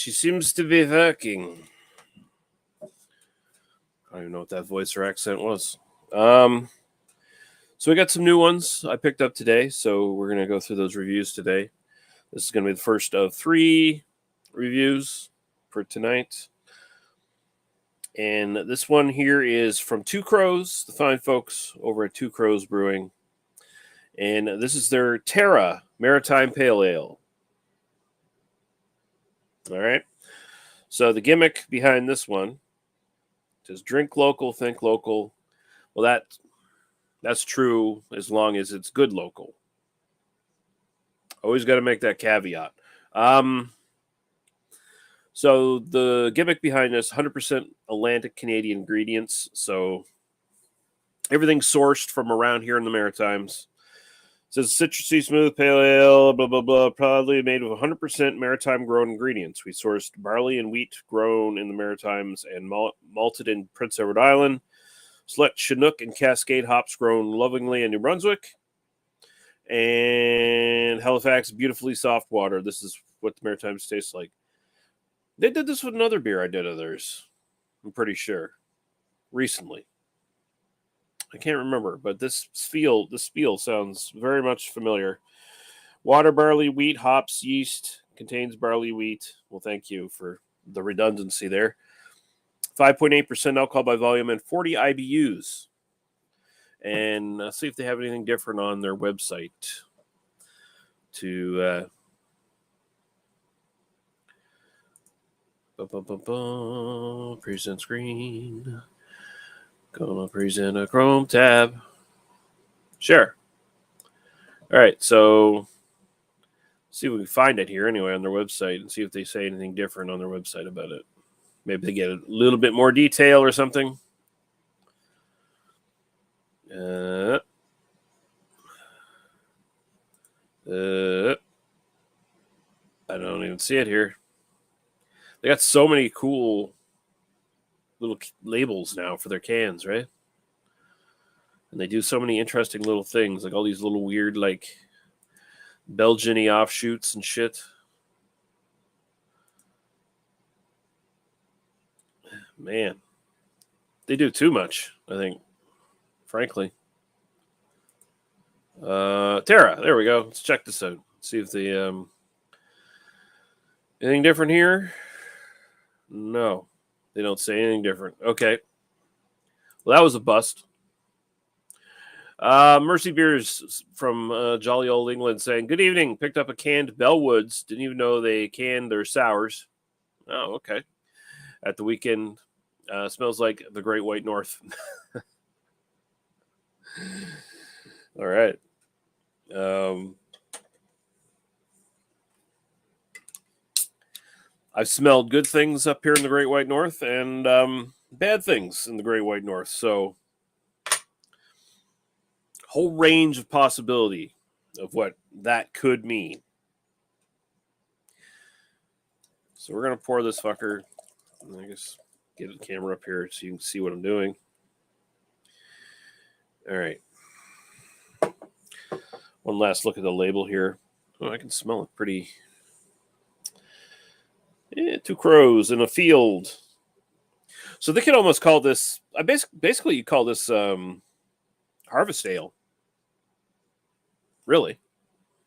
She seems to be working. I don't even know what that voice or accent was. So we got some new ones I picked up today, so we're going to go through those reviews today. This is going to be the first of 3 reviews for tonight. And this one here is from Two Crows, the fine folks over at Two Crows Brewing. And this is their Terra Maritime Pale Ale. All right. So the gimmick behind this one is drink local, think local. Well, that's true as long as it's good local. Always got to make that caveat. So the gimmick behind this, 100% Atlantic Canadian ingredients. So everything's sourced from around here in the Maritimes. It says citrusy, smooth, pale ale, blah, blah, blah, probably made with 100% maritime grown ingredients. We sourced barley and wheat grown in the Maritimes and malted in Prince Edward Island. Select Chinook and Cascade hops grown lovingly in New Brunswick. And Halifax, beautifully soft water. This is what the Maritimes tastes like. They did this with another beer I did of theirs, I'm pretty sure, recently. I can't remember, but this spiel sounds very much familiar. Water, barley, wheat, hops, yeast, contains barley, wheat. Well, thank you for the redundancy there. 5.8% alcohol by volume and 40 IBUs. And see if they have anything different on their website to present screen. Gonna present a Chrome tab. Sure. All right, so see if we can find it here anyway on their website and see if they say anything different on their website about it. Maybe they get a little bit more detail or something. I don't even see it here. They got so many cool little labels now for their cans, right? And they do so many interesting little things, like all these little weird, like Belgian-y offshoots and shit. Man, they do too much, I think, frankly. Terra, there we go. Let's check this out. See if they anything different here. No, they don't say anything different. Okay, well that was a bust. Mercy Beers from jolly old England saying, "Good evening. Picked up a canned Bellwoods. Didn't even know they canned their sours. Oh, okay. At the weekend, smells like the Great White North." All right. I've smelled good things up here in the Great White North and bad things in the Great White North. So, whole range of possibility of what that could mean. So we're going to pour this fucker. I guess get the camera up here so you can see what I'm doing. All right. One last look at the label here. Oh, I can smell it pretty. Yeah, 2 crows in a field. So they could almost call this. Basically, you call this harvest ale. Really,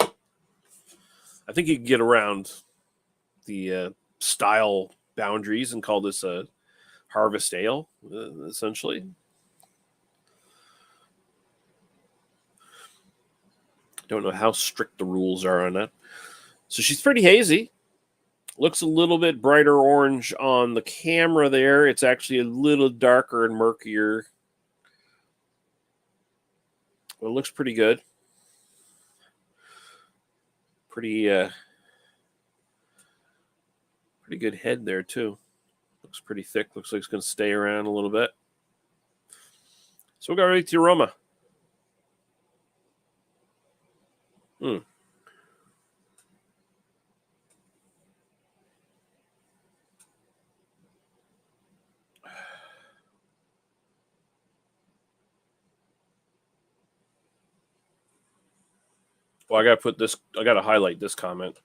I think you can get around the style boundaries and call this a harvest ale, essentially. Don't know how strict the rules are on that. So she's pretty hazy. Looks a little bit brighter orange on the camera there. It's actually a little darker and murkier. Well, it looks pretty good. Pretty good head there, too. Looks pretty thick. Looks like it's going to stay around a little bit. So we'll go right to aroma. Well, I got to highlight this comment.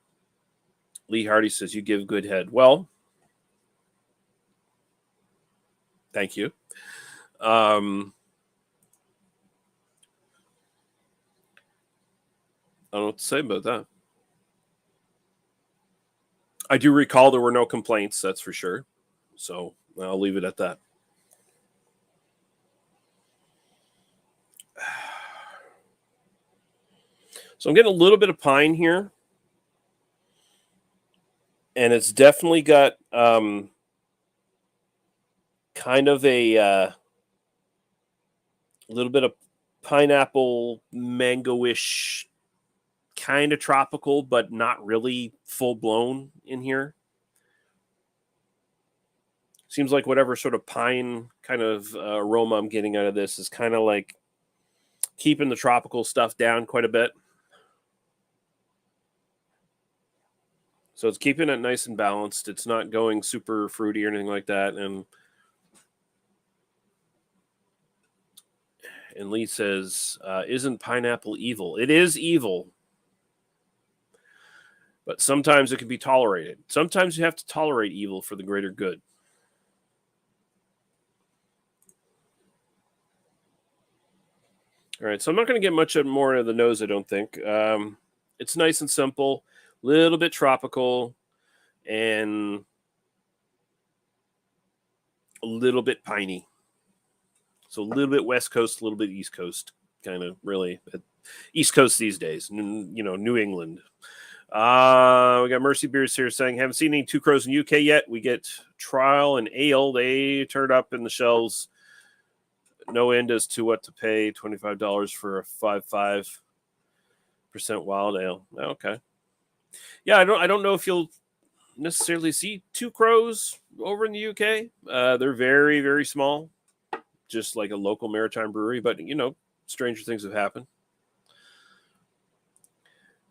Lee Hardy says, you give good head. Well, thank you. I don't know what to say about that. I do recall there were no complaints, that's for sure. So I'll leave it at that. So I'm getting a little bit of pine here. And it's definitely got kind of a little bit of pineapple, mango-ish, kind of tropical, but not really full-blown in here. Seems like whatever sort of pine kind of aroma I'm getting out of this is kind of like keeping the tropical stuff down quite a bit. So it's keeping it nice and balanced. It's not going super fruity or anything like that. And Lee says, isn't pineapple evil? It is evil. But sometimes it can be tolerated. Sometimes you have to tolerate evil for the greater good. All right, so I'm not going to get much more of the nose, I don't think. It's nice and simple, a little bit tropical, and a little bit piney. So a little bit West Coast, a little bit East Coast, kind of really. East Coast these days, New England. We got Mercy Beers here saying, haven't seen any Two Crows in UK yet. We get Trial and Ale. They turned up in the shelves. No end as to what to pay. $25 for a 5.5% wild ale. Okay. Yeah, I don't know if you'll necessarily see Two Crows over in the UK. They're very, very small, just like a local maritime brewery. But stranger things have happened.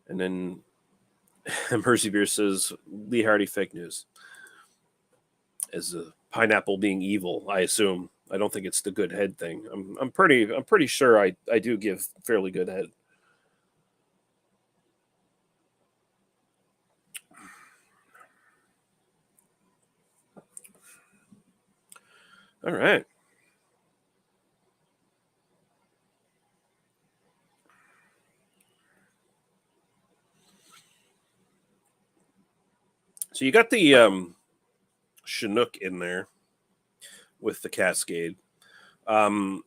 And then Mercy Beer says Lee Hardy fake news. As a pineapple being evil, I assume. I don't think it's the good head thing. I'm pretty sure I do give fairly good head. All right. So you got the Chinook in there with the Cascade. And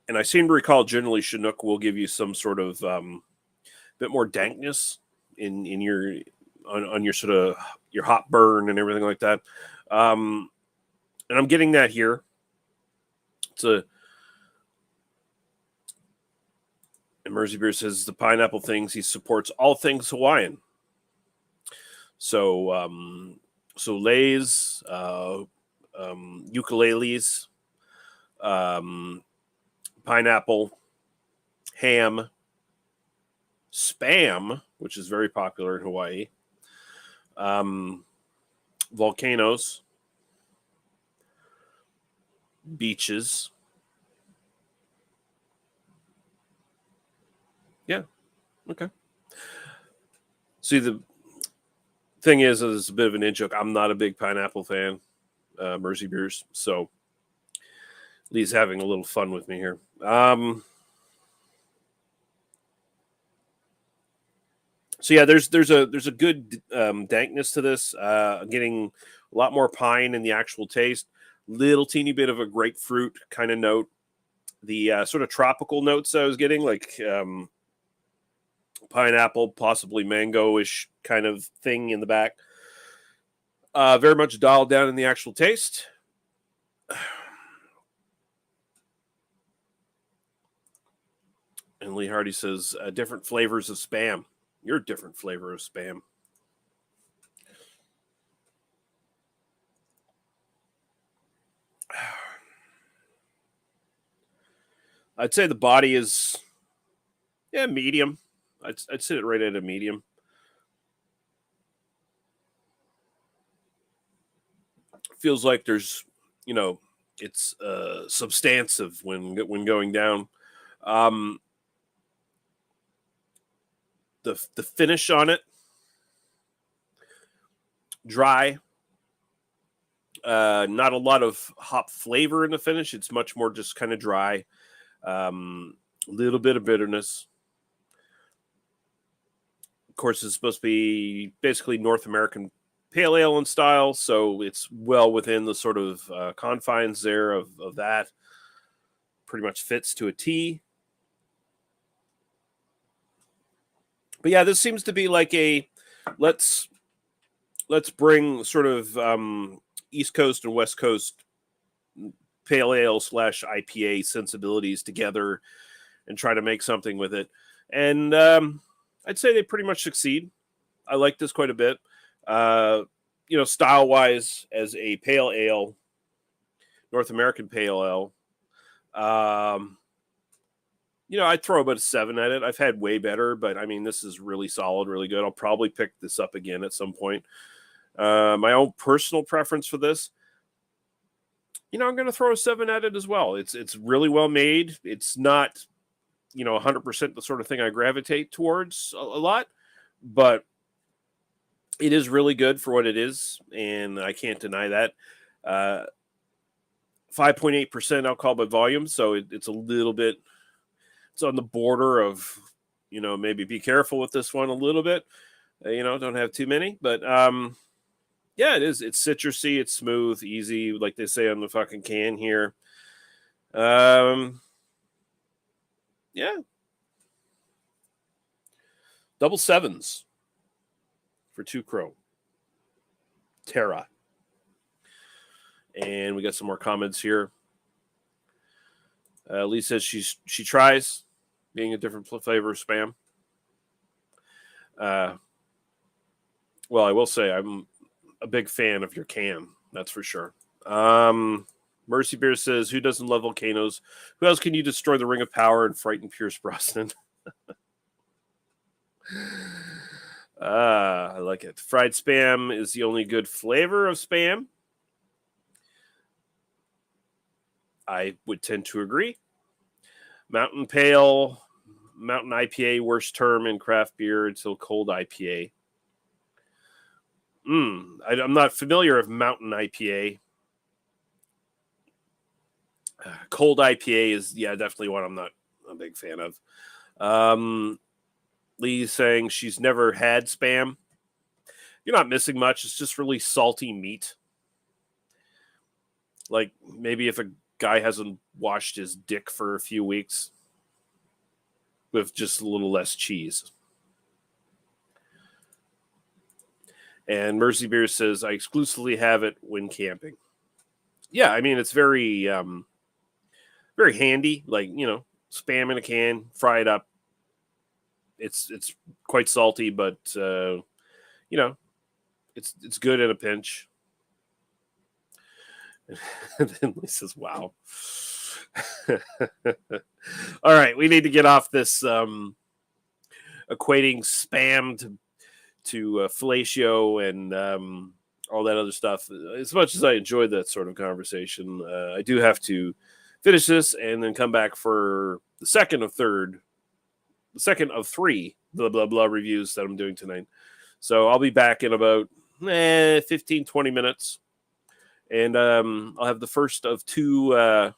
I seem to recall generally Chinook will give you some sort of bit more dankness in your on your sort of your hot burn and everything like that. And I'm getting that here. And Mersey Beer says the pineapple things, he supports all things Hawaiian. So leis, ukuleles, pineapple, ham, spam, which is very popular in Hawaii, volcanoes, beaches. Yeah. Okay. See, the thing is it's a bit of an in-joke. I'm not a big pineapple fan, Mersey Beers, so Lee's having a little fun with me here. So yeah, there's a good dankness to this. I'm getting a lot more pine in the actual taste. Little teeny bit of a grapefruit kind of note. The sort of tropical notes I was getting, like pineapple, possibly mango-ish kind of thing in the back. Very much dialed down in the actual taste. And Lee Hardy says, different flavors of spam. You're a different flavor of spam. I'd say the body is, medium. I'd sit it right at a medium. Feels like there's, it's substantive when going down. The finish on it dry. Not a lot of hop flavor in the finish. It's much more just kind of dry. A little bit of bitterness. Of course, it's supposed to be basically North American pale ale in style, so it's well within the sort of confines there of that. Pretty much fits to a T. But yeah, this seems to be like a let's bring sort of East Coast and West Coast pale ale / IPA sensibilities together and try to make something with it. And I'd say they pretty much succeed. I like this quite a bit. Style wise, as a pale ale, North American pale ale, I'd throw about a 7 at it. I've had way better, but I mean, this is really solid, really good. I'll probably pick this up again at some point. My own personal preference for this, I'm going to throw a 7 at it as well. It's really well made. It's not, 100% the sort of thing I gravitate towards a lot, but it is really good for what it is, and I can't deny that. 5.8% alcohol by volume, so it's a little bit, it's on the border of, maybe be careful with this one a little bit. Don't have too many, but yeah, it is. It's citrusy, it's smooth, easy, like they say on the fucking can here. Yeah. Double 7s for 2 Crow. Terra. And we got some more comments here. Lee says she tries being a different flavor of Spam. Well, I will say I'm a big fan of your can. That's for sure. Mercy Beer says, who doesn't love volcanoes? Who else can you destroy the Ring of Power and frighten Pierce Brosnan? I like it. Fried Spam is the only good flavor of Spam. I would tend to agree. Mountain Pale, Mountain IPA, worst term in craft beer until cold IPA. I'm not familiar with Mountain IPA. Cold IPA is, definitely one I'm not a big fan of. Lee's saying she's never had Spam. You're not missing much. It's just really salty meat. Like maybe if a guy hasn't washed his dick for a few weeks with just a little less cheese. And Mercy Beer says, I exclusively have it when camping. Yeah, I mean, it's very, very handy. Like, Spam in a can, fry it up. It's quite salty, but, it's good in a pinch. And then Lee says, wow. All right, we need to get off this equating Spam to fellatio and all that other stuff. As much as I enjoyed that sort of conversation, I do have to finish this and then come back for the second of 3 blah blah blah reviews that I'm doing tonight. So I'll be back in about 15-20 minutes, and I'll have the first of 2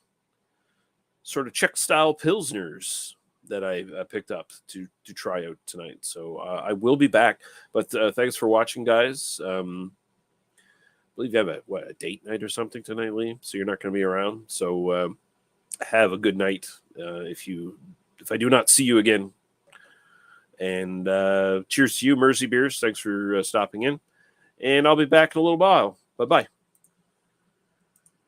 sort of Czech style pilsners that I picked up to try out tonight. So I will be back. But thanks for watching, guys. I believe you have a date night or something tonight, Lee. So you're not going to be around. So have a good night. If I do not see you again. And cheers to you, Mercy Beers. Thanks for stopping in. And I'll be back in a little while. Bye-bye.